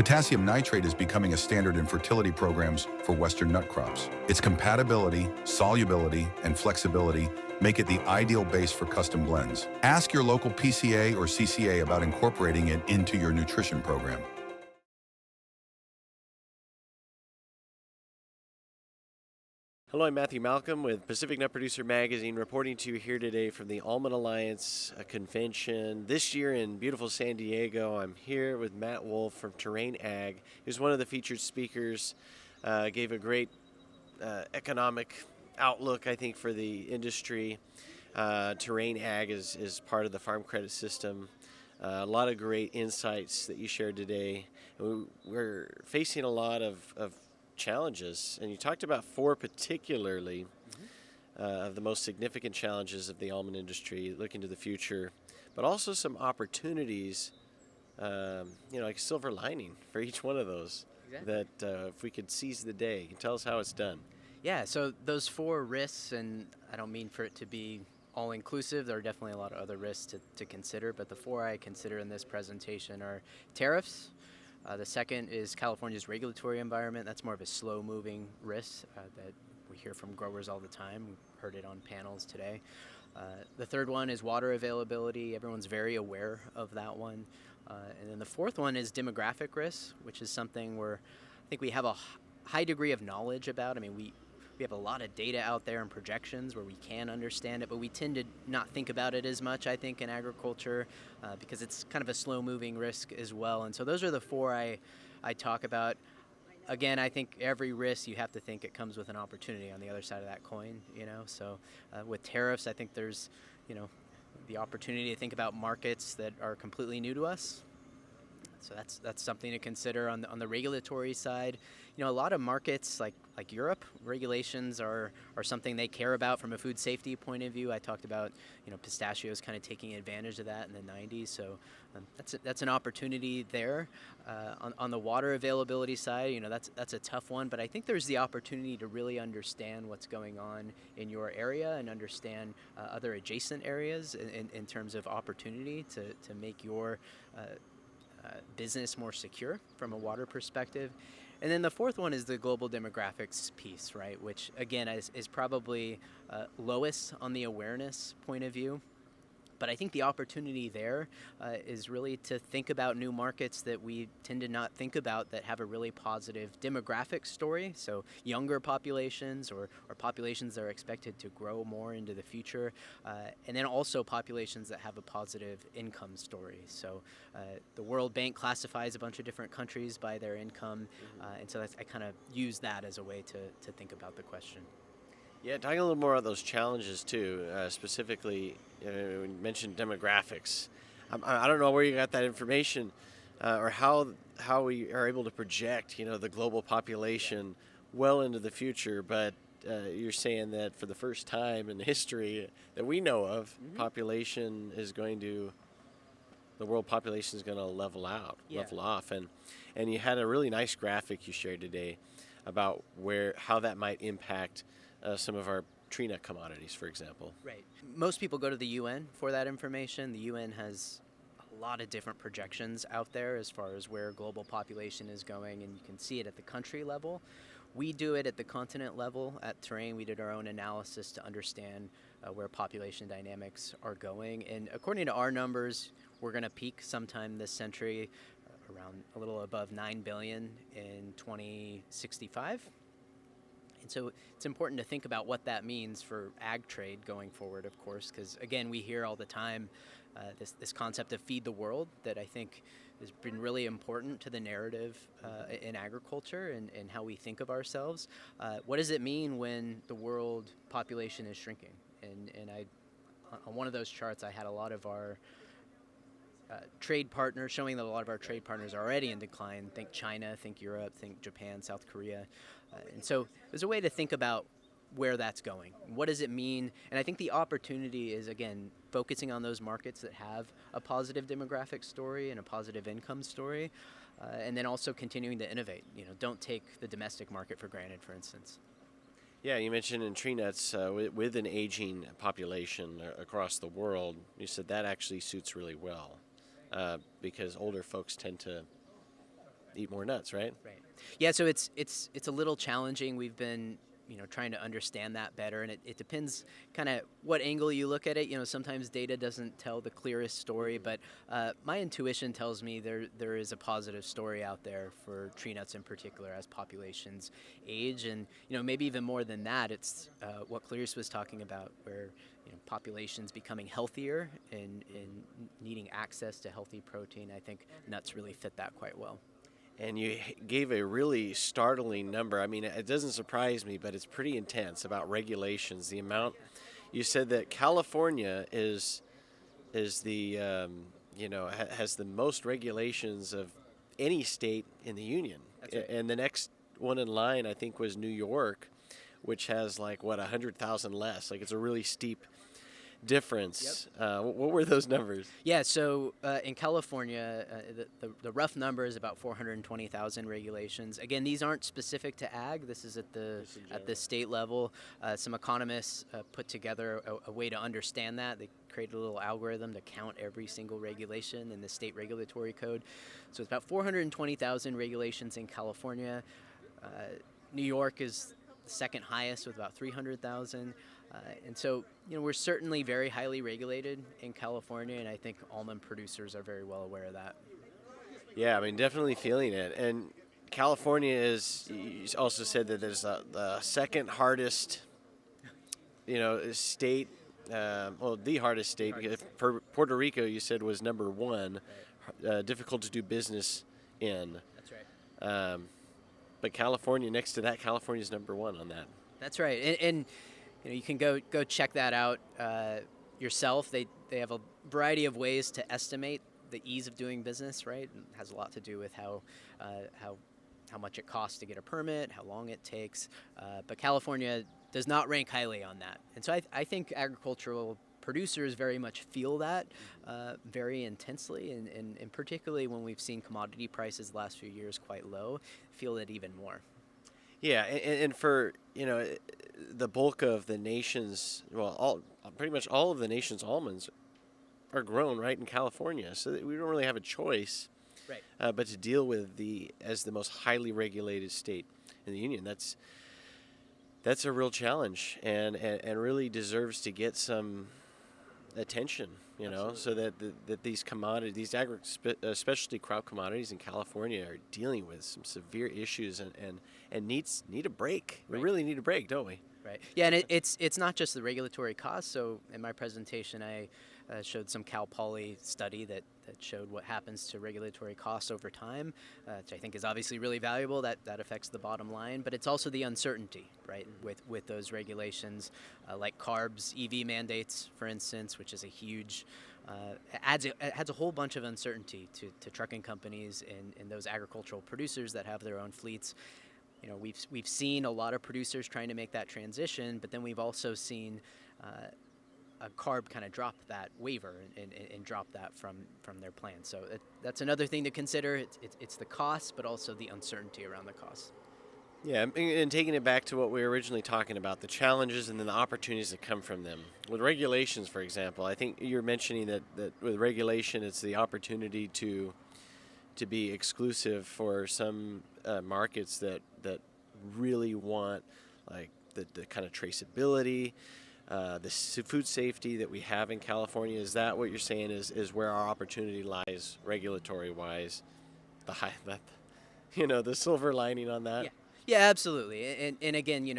Potassium nitrate is becoming a standard in fertility programs for Western nut crops. Its compatibility, solubility, and flexibility make it the ideal base for custom blends. Ask your local PCA or CCA about incorporating it into your nutrition program. Hello, I'm Matthew Malcolm with Pacific Nut Producer Magazine, reporting to you here today from the Almond Alliance convention this year in beautiful San Diego. I'm here with Matt Woolf from Terrain Ag, who's one of the featured speakers. Gave a great economic outlook, I think, for the industry. Terrain Ag is part of the farm credit system. A lot of great insights that you shared today. We're facing a lot of challenges, and you talked about four particularly of the most significant challenges of the almond industry looking to the future, but also some opportunities, like a silver lining for each one of those. Exactly. That if we could seize the day. Tell us how it's done. Yeah, so those four risks, and I don't mean for it to be all-inclusive, there are definitely a lot of other risks to consider, but the four I consider in this presentation are tariffs. The second is California's regulatory environment. That's more of a slow-moving risk that we hear from growers all the time. We heard it on panels today. The third one is water availability. Everyone's very aware of that one. And then the fourth one is demographic risk, which is something where I think we have a high degree of knowledge about. I mean, we have a lot of data out there and projections where we can understand it, but we tend to not think about it as much, I think, in agriculture because it's kind of a slow-moving risk as well. And so those are the four I talk about. Again, I think every risk you have to think it comes with an opportunity on the other side of that coin, So with tariffs, I think there's, the opportunity to think about markets that are completely new to us. So that's something to consider on the regulatory side. A lot of markets like Europe, regulations are something they care about from a food safety point of view. I talked about pistachios kind of taking advantage of that in the 90s. So that's an opportunity there. On the water availability side, that's a tough one. But I think there's the opportunity to really understand what's going on in your area and understand other adjacent areas in terms of opportunity to make your business more secure from a water perspective. And then the fourth one is the global demographics piece, right? Which again is probably lowest on the awareness point of view. But I think the opportunity there is really to think about new markets that we tend to not think about that have a really positive demographic story. So younger populations or populations that are expected to grow more into the future. And then also populations that have a positive income story. So the World Bank classifies a bunch of different countries by their income. And so I kind of use that as a way to think about the question. Yeah, talking a little more about those challenges too, specifically, when you mentioned demographics. I don't know where you got that information or how we are able to project, the global population well into the future, but you're saying that for the first time in history that we know of, the world population is going to level off. And you had a really nice graphic you shared today about how that might impact some of our tree nut commodities, for example. Right. Most people go to the UN for that information. The UN has a lot of different projections out there as far as where global population is going, and you can see it at the country level. We do it at the continent level. At Terrain, we did our own analysis to understand where population dynamics are going. And according to our numbers, we're going to peak sometime this century, around a little above 9 billion in 2065. And so it's important to think about what that means for ag trade going forward, of course, because, again, we hear all the time this concept of feed the world that I think has been really important to the narrative in agriculture and how we think of ourselves. What does it mean when the world population is shrinking? And on one of those charts, I had a lot of our trade partners, showing that a lot of our trade partners are already in decline. Think China, think Europe, think Japan, South Korea. And so there's a way to think about where that's going. What does it mean? And I think the opportunity is, again, focusing on those markets that have a positive demographic story and a positive income story, and then also continuing to innovate. Don't take the domestic market for granted, for instance. Yeah, you mentioned in tree nuts with an aging population across the world, you said that actually suits really well because older folks tend to eat more nuts, right? Right. Yeah. So it's a little challenging. We've been trying to understand that better, and it depends kind of what angle you look at it. Sometimes data doesn't tell the clearest story, but my intuition tells me there is a positive story out there for tree nuts in particular as populations age, and maybe even more than that. It's what Clarice was talking about, where populations becoming healthier and needing access to healthy protein. I think nuts really fit that quite well. And you gave a really startling number. I mean, it doesn't surprise me, but it's pretty intense about regulations. The amount you said that California is the has the most regulations of any state in the union. That's right. And the next one in line, I think, was New York, which has 100,000 less. Like, it's a really steep difference. Yep. What were those numbers? Yeah, so in California, the rough number is about 420,000 regulations. Again, these aren't specific to ag. This is at the state level. Some economists put together a way to understand that. They created a little algorithm to count every single regulation in the state regulatory code. So it's about 420,000 regulations in California. New York is the second highest with about 300,000. And so, we're certainly very highly regulated in California, and I think almond producers are very well aware of that. Yeah, I mean, definitely feeling it. And California is, you also said that there's the second hardest, state, the hardest state. Because for Puerto Rico, you said was number one, Right. Difficult to do business in. That's right. But California, next to that, California's number one on that. That's right. And you can go check that out yourself. They have a variety of ways to estimate the ease of doing business, right? It has a lot to do with how much it costs to get a permit, how long it takes. But California does not rank highly on that. And so I think agricultural producers very much feel that very intensely, and particularly when we've seen commodity prices the last few years quite low, feel it even more. Yeah, and for, the bulk of the nation's, pretty much all of the nation's almonds are grown right in California, so that we don't really have a choice, Right. But to deal with as the most highly regulated state in the union. That's a real challenge, and really deserves to get some attention, Absolutely. so that these commodities, these specialty crop commodities in California are dealing with some severe issues and need a break. We Right. really need a break, don't we? Right. Yeah, and it's not just the regulatory costs. So in my presentation, I showed some Cal Poly study that showed what happens to regulatory costs over time, which I think is obviously really valuable. That affects the bottom line, but it's also the uncertainty, right, with those regulations, like carbs, EV mandates, for instance, which is a huge it adds a whole bunch of uncertainty to trucking companies and those agricultural producers that have their own fleets. We've seen a lot of producers trying to make that transition, but then we've also seen a CARB kind of drop that waiver and drop that from their plan. So that's another thing to consider. It's the cost, but also the uncertainty around the cost. Yeah, and taking it back to what we were originally talking about, the challenges and then the opportunities that come from them. With regulations, for example, I think you're mentioning that with regulation, it's the opportunity to be exclusive for some markets that really want the kind of traceability, the food safety that we have in California. Is that what you're saying is where our opportunity lies regulatory wise? The silver lining on that? Yeah. Yeah, absolutely. And again,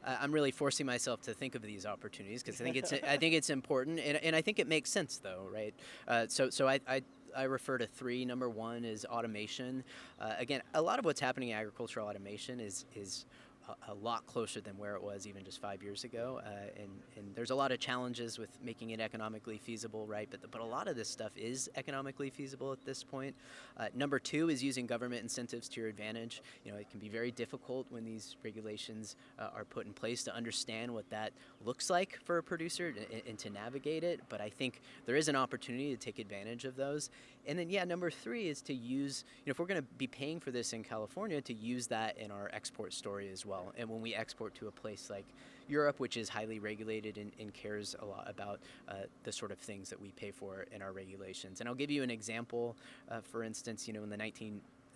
I'm really forcing myself to think of these opportunities because I think it's important, and I think it makes sense though, right? So I refer to three. Number one is automation. Again, a lot of what's happening in agricultural automation is a lot closer than where it was even just 5 years ago, and there's a lot of challenges with making it economically feasible, right? But a lot of this stuff is economically feasible at this point. Number two is using government incentives to your advantage. It can be very difficult when these regulations are put in place to understand what that looks like for a producer and to navigate it. But I think there is an opportunity to take advantage of those. And then, number three is to use, if we're going to be paying for this in California, to use that in our export story as well. And when we export to a place like Europe, which is highly regulated and cares a lot about the sort of things that we pay for in our regulations. And I'll give you an example. For instance, in the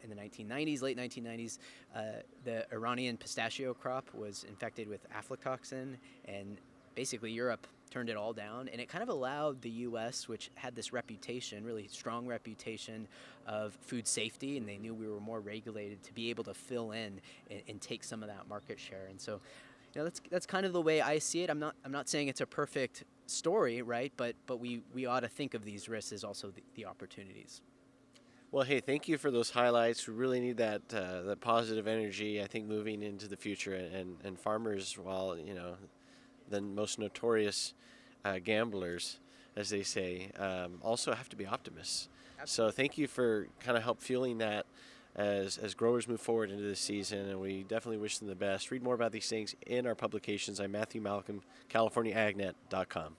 in the 1990s, late 1990s, the Iranian pistachio crop was infected with aflatoxin, and basically Europe turned it all down, and it kind of allowed the U.S., which had this reputation, really strong reputation of food safety, and they knew we were more regulated, to be able to fill in and take some of that market share. And so, that's kind of the way I see it. I'm not saying it's a perfect story, right? But we ought to think of these risks as also the opportunities. Well, hey, thank you for those highlights. We really need that positive energy, I think, moving into the future. And farmers, while the most notorious gamblers, as they say, also have to be optimists. Absolutely. So thank you for kind of help fueling that as growers move forward into this season, and we definitely wish them the best. Read more about these things in our publications. I'm Matthew Malcolm, CaliforniaAgNet.com.